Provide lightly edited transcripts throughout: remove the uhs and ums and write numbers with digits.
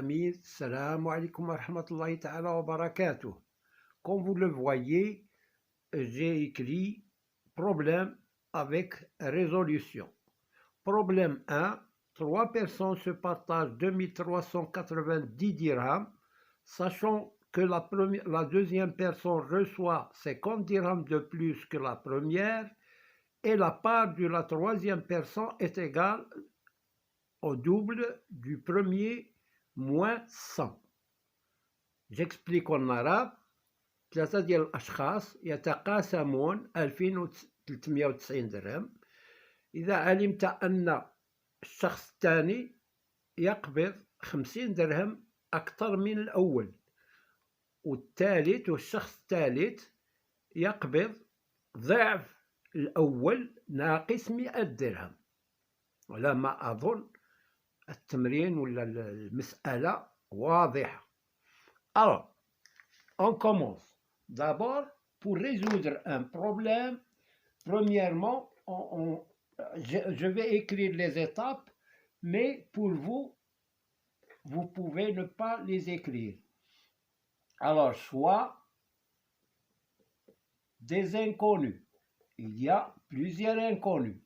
amis, salam alaikum wa rahmatullahi ta'ala wa barakatuh. Comme vous le voyez, j'ai écrit problème avec résolution. Problème 1, 3 personnes se partagent 2390 dirhams, sachant que la deuxième personne reçoit 50 dirhams de plus que la première, et la part de la troisième personne est égale au double du premier moins 100. J'explique en arabe. 3 ديال الأشخاص يتقاسمون 2390 درهم. إذا علمت أن الشخص الثاني يقبض 50 درهم أكثر من الأول، والشخص الثالث يقبض ضعف الأول ناقص 100 درهم. على ما أظن التمرين ولا المسألة واضحة. Alors, on commence. D'abord, pour résoudre un problème, premièrement, je vais écrire les étapes, mais pour vous, vous pouvez ne pas les écrire. Alors, choix des inconnus. Il y a plusieurs inconnus.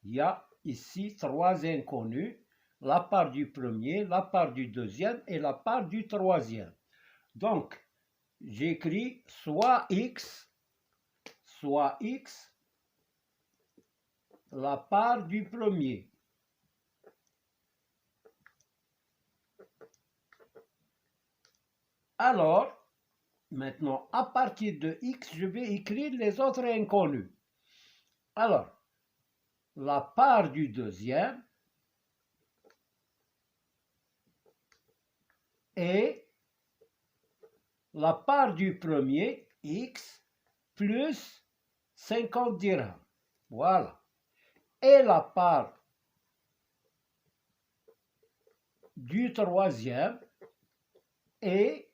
Il y a ici 3 inconnus, la part du premier, la part du deuxième et la part du troisième. Donc, j'écris soit x, la part du premier. Alors, maintenant, à partir de x, je vais écrire les autres inconnus. Alors, la part du deuxième et la part du premier, x, plus 50 dirhams. Voilà. Et la part du troisième et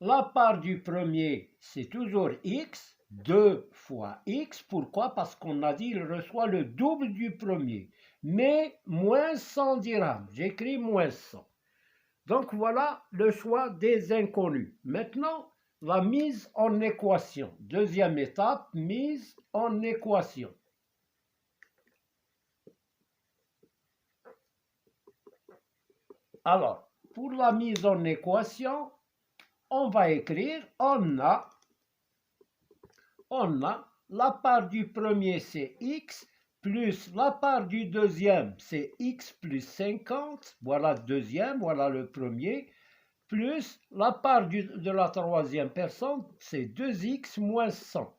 la part du premier, c'est toujours x, 2 fois x. Pourquoi? Parce qu'on a dit il reçoit le double du premier, mais moins 100 dirhams. J'écris moins 100. Donc voilà le choix des inconnus. Maintenant, la mise en équation. Deuxième étape, mise en équation. Alors, pour la mise en équation, on va écrire, on a la part du premier, c'est x, plus la part du deuxième, c'est x plus 50, voilà le deuxième, voilà le premier, plus la part de la troisième personne, c'est 2x moins 100.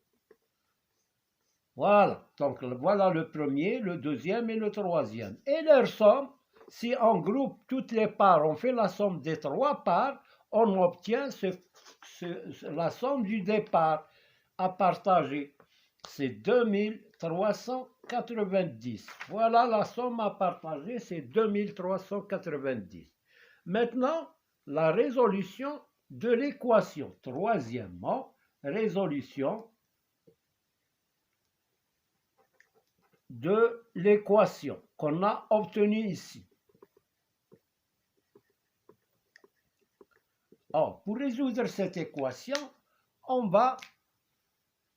Voilà, donc voilà le premier, le deuxième et le troisième. Et leur somme, si on groupe toutes les parts, on fait la somme des 3 parts, on obtient la somme du départ à partager. C'est 2390. Voilà la somme à partager, c'est 2390. Maintenant, la résolution de l'équation. Troisièmement, résolution de l'équation qu'on a obtenue ici. Alors, pour résoudre cette équation, on va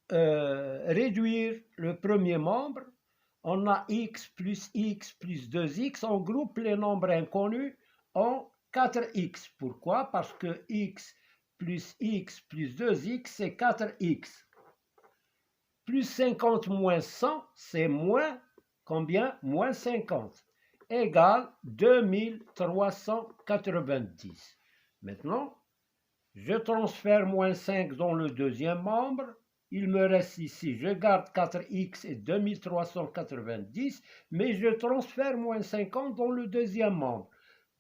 réduire le premier membre. On a x plus 2x. On groupe les nombres inconnus en 4x. Pourquoi? Parce que x plus 2x, c'est 4x. Plus 50 moins 100, c'est moins combien? Moins 50. Égale 2390. Maintenant, je transfère moins 5 dans le deuxième membre. Il me reste ici, je garde 4x et 2390, mais je transfère moins 50 dans le deuxième membre.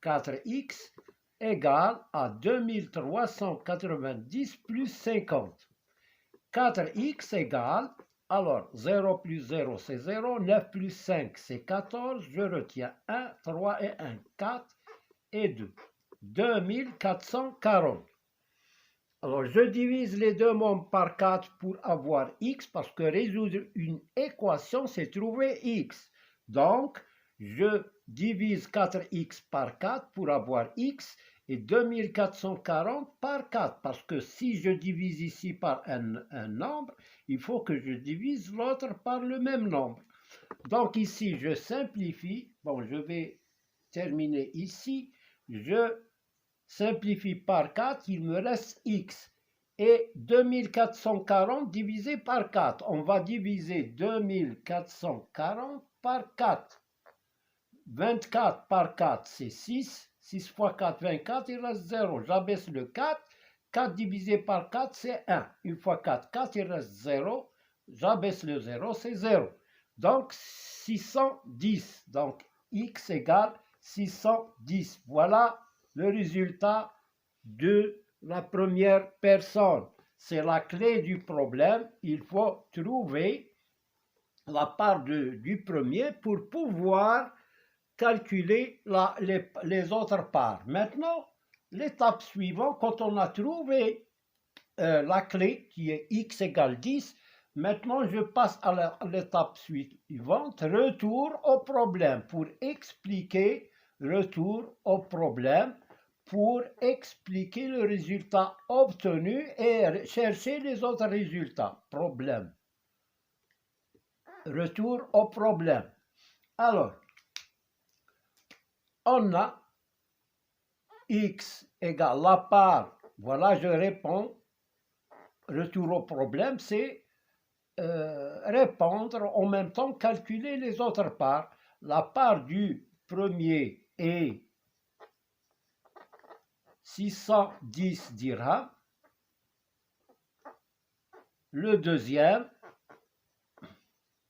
4x égale à 2390 plus 50. 4x égale, alors 0 plus 0 c'est 0, 9 plus 5 c'est 14, je retiens 1, 3 et 1, 4 et 2, 2440. Alors, je divise les deux membres par 4 pour avoir x, parce que résoudre une équation, c'est trouver x. Donc, je divise 4x par 4 pour avoir x et 2440 par 4. Parce que si je divise ici par un nombre, il faut que je divise l'autre par le même nombre. Donc ici, je simplifie. Bon, je vais terminer ici. Je simplifie par 4, il me reste x. Et 2440 divisé par 4. On va diviser 2440 par 4. 24 par 4, c'est 6. 6 fois 4, 24, il reste 0. J'abaisse le 4. 4 divisé par 4, c'est 1. Une fois 4, 4, il reste 0. J'abaisse le 0, c'est 0. Donc 610. Donc x égale 610. Voilà le résultat de la première personne. C'est la clé du problème. Il faut trouver la part du premier pour pouvoir calculer les autres parts. Maintenant, l'étape suivante, quand on a trouvé la clé qui est x égale 10, maintenant je passe à l'étape suivante, retour au problème, pour expliquer retour au problème, pour expliquer le résultat obtenu et chercher les autres résultats. Problème. Retour au problème. Alors, on a x égale la part, voilà, je réponds, retour au problème, c'est répondre en même temps, calculer les autres parts. La part du premier est 610 dirhams, le deuxième,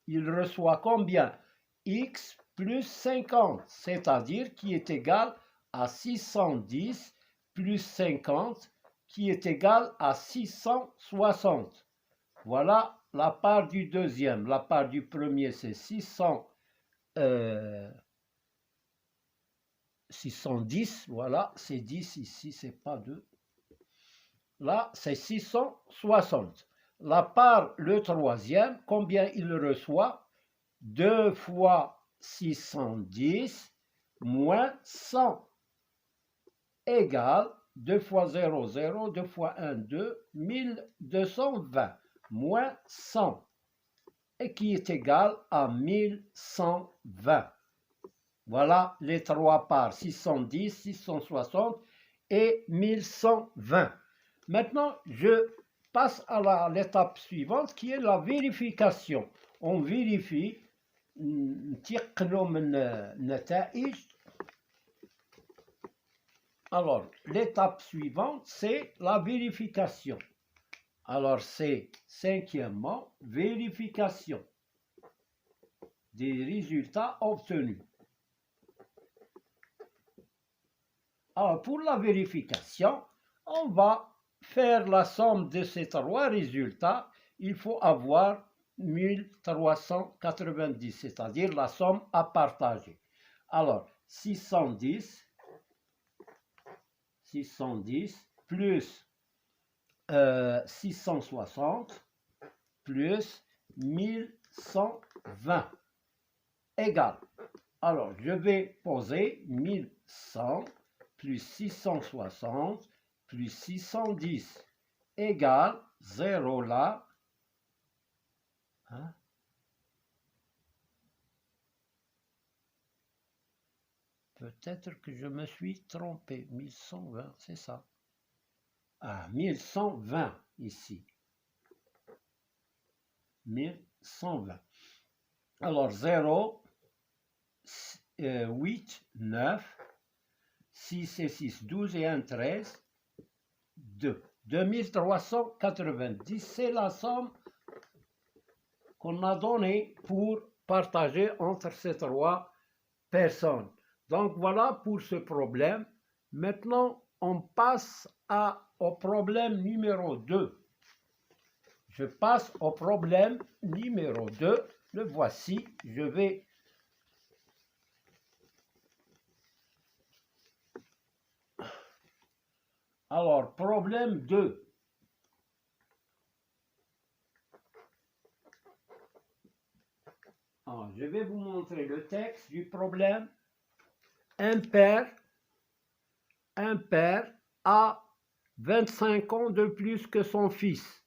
il reçoit combien? X plus 50, c'est-à-dire qui est égal à 610 plus 50, qui est égal à 660. Voilà la part du deuxième. La part du premier, c'est 610. Voilà, c'est 10 ici, c'est pas 2. Là, c'est 660. La part, le troisième, combien il reçoit? 2 fois 610 moins 100 égale 2 fois 0, 0, 2 fois 1, 2, 1220 moins 100 et qui est égal à 1120. Voilà les trois parts, 610, 660 et 1120. Maintenant, je passe à l'étape suivante qui est la vérification. On vérifie. Alors, l'étape suivante, c'est la vérification. Alors, c'est cinquièmement, vérification des résultats obtenus. Alors, pour la vérification, on va faire la somme de ces trois résultats. Il faut avoir 1390, c'est-à-dire la somme à partager. Alors, 610 plus 660 plus 1120 égale. Alors, je vais poser 1100 plus 660 plus 610 égale 0 là. Hein? Peut-être que je me suis trompé. 1120, c'est ça. Ah, 1120 ici. 1120. Alors, 0, 8, 9, 6 et 6, 12 et 1, 13, 2. 2390, c'est la somme qu'on a donnée pour partager entre ces trois personnes. Donc voilà pour ce problème. Maintenant, on passe au problème numéro 2. Je passe au problème numéro 2. Le voici. Je vais alors, problème 2. Alors, je vais vous montrer le texte du problème. un père a 25 ans de plus que son fils.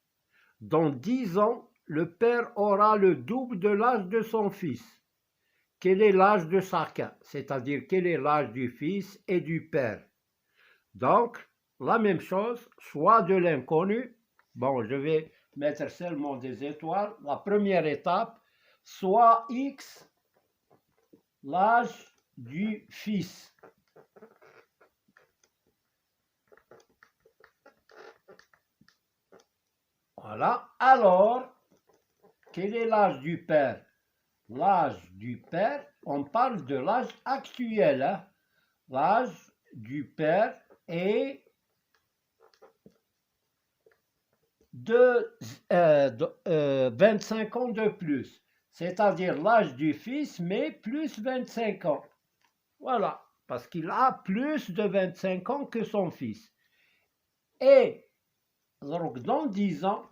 Dans 10 ans, le père aura le double de l'âge de son fils. Quel est l'âge de chacun? C'est-à-dire quel est l'âge du fils et du père. Donc, la même chose, soit de l'inconnu. Bon, je vais mettre seulement des étoiles. La première étape, soit X, l'âge du fils. Voilà. Alors, quel est l'âge du père? L'âge du père, on parle de l'âge actuel. Hein? L'âge du père est de 25 ans de plus. C'est-à-dire l'âge du fils, mais plus 25 ans. Voilà, parce qu'il a plus de 25 ans que son fils. Et donc dans 10 ans,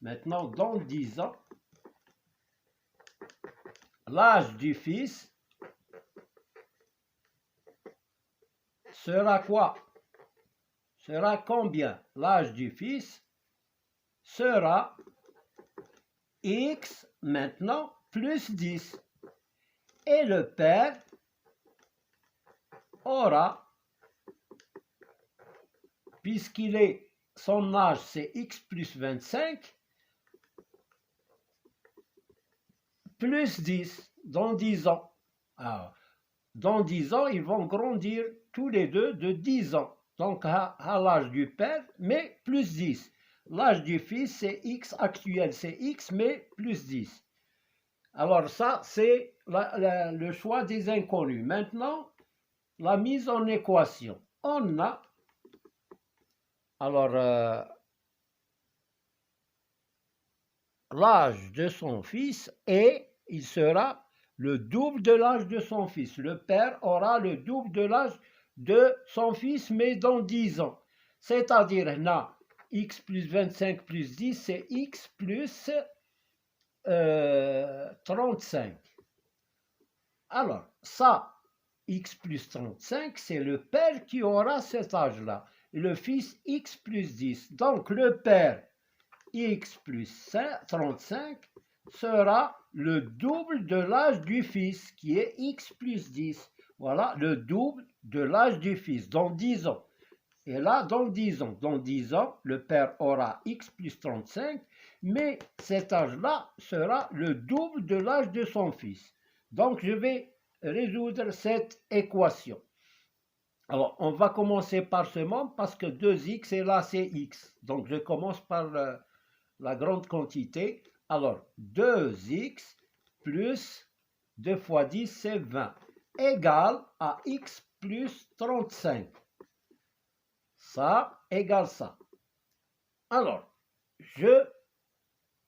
maintenant dans 10 ans, l'âge du fils sera quoi? Sera combien? L'âge du fils sera X maintenant plus 10. Et le père aura, puisqu'il est, son âge c'est X plus 25, plus 10 dans 10 ans. Alors, dans 10 ans, ils vont grandir tous les deux de 10 ans. Donc à l'âge du père, mais plus 10. L'âge du fils, c'est X actuel, c'est X, mais plus 10. Alors ça, c'est le choix des inconnus. Maintenant, la mise en équation. On a, alors, l'âge de son fils et il sera le double de l'âge de son fils. Le père aura le double de l'âge de son fils, mais dans 10 ans. C'est-à-dire, là, x plus 25 plus 10, c'est x plus 35. Alors, ça, x plus 35, c'est le père qui aura cet âge-là. Et le fils, x plus 10. Donc, le père, x plus 35, sera le double de l'âge du fils, qui est x plus 10. Voilà, le double de l'âge du fils, dans 10 ans. Et là, dans 10 ans, le père aura x plus 35, mais cet âge-là sera le double de l'âge de son fils. Donc, je vais résoudre cette équation. Alors, on va commencer par ce membre parce que 2x et là, c'est x. Donc, je commence par la grande quantité. Alors, 2x plus 2 fois 10, c'est 20, égale à x plus 35. Ça égale ça. Alors, je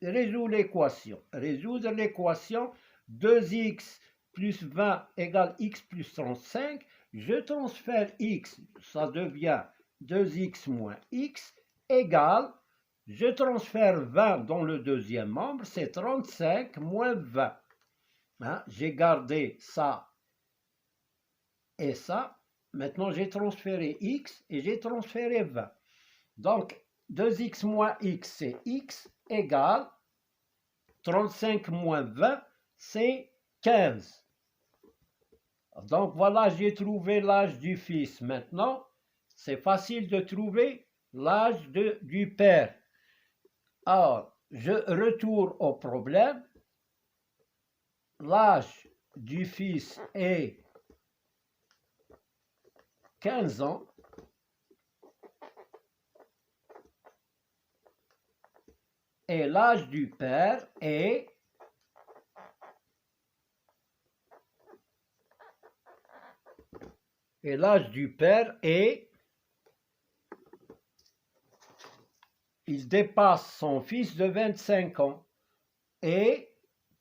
résous l'équation. Résoudre l'équation, 2x plus 20 égale x plus 35. Je transfère x, ça devient 2x moins x, égale, je transfère 20 dans le deuxième membre, c'est 35 moins 20. Hein, j'ai gardé ça et ça. Maintenant, j'ai transféré x et j'ai transféré 20. Donc, 2x moins x, c'est x égale 35 moins 20, c'est 15. Donc, voilà, j'ai trouvé l'âge du fils. Maintenant, c'est facile de trouver l'âge du père. Alors, je retourne au problème. L'âge du fils est 15 ans. Et l'âge du père est il dépasse son fils de 25 ans et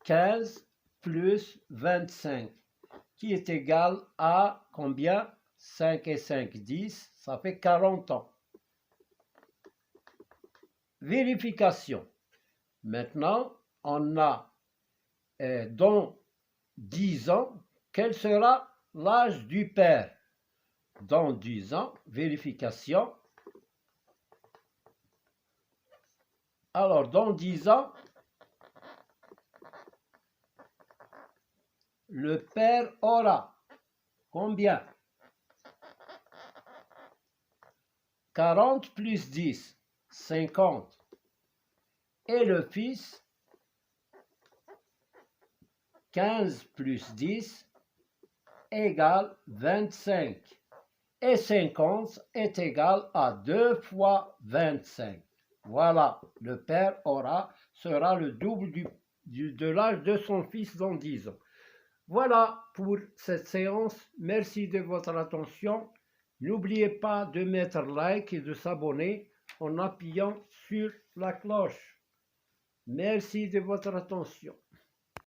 15 plus 25 qui est égal à combien? 5 et 5, 10, ça fait 40 ans. Vérification. Maintenant, on a dans 10 ans, quel sera L'âge du père dans 10 ans, vérification. Alors, dans 10 ans, le père aura combien? 40 plus 10, 50. Et le fils, 15 plus 10 égale 25. Et 50 est égal à 2 fois 25. Voilà, le père sera le double de l'âge de son fils dans 10 ans. Voilà pour cette séance. Merci de votre attention. N'oubliez pas de mettre like et de s'abonner en appuyant sur la cloche. Merci de votre attention.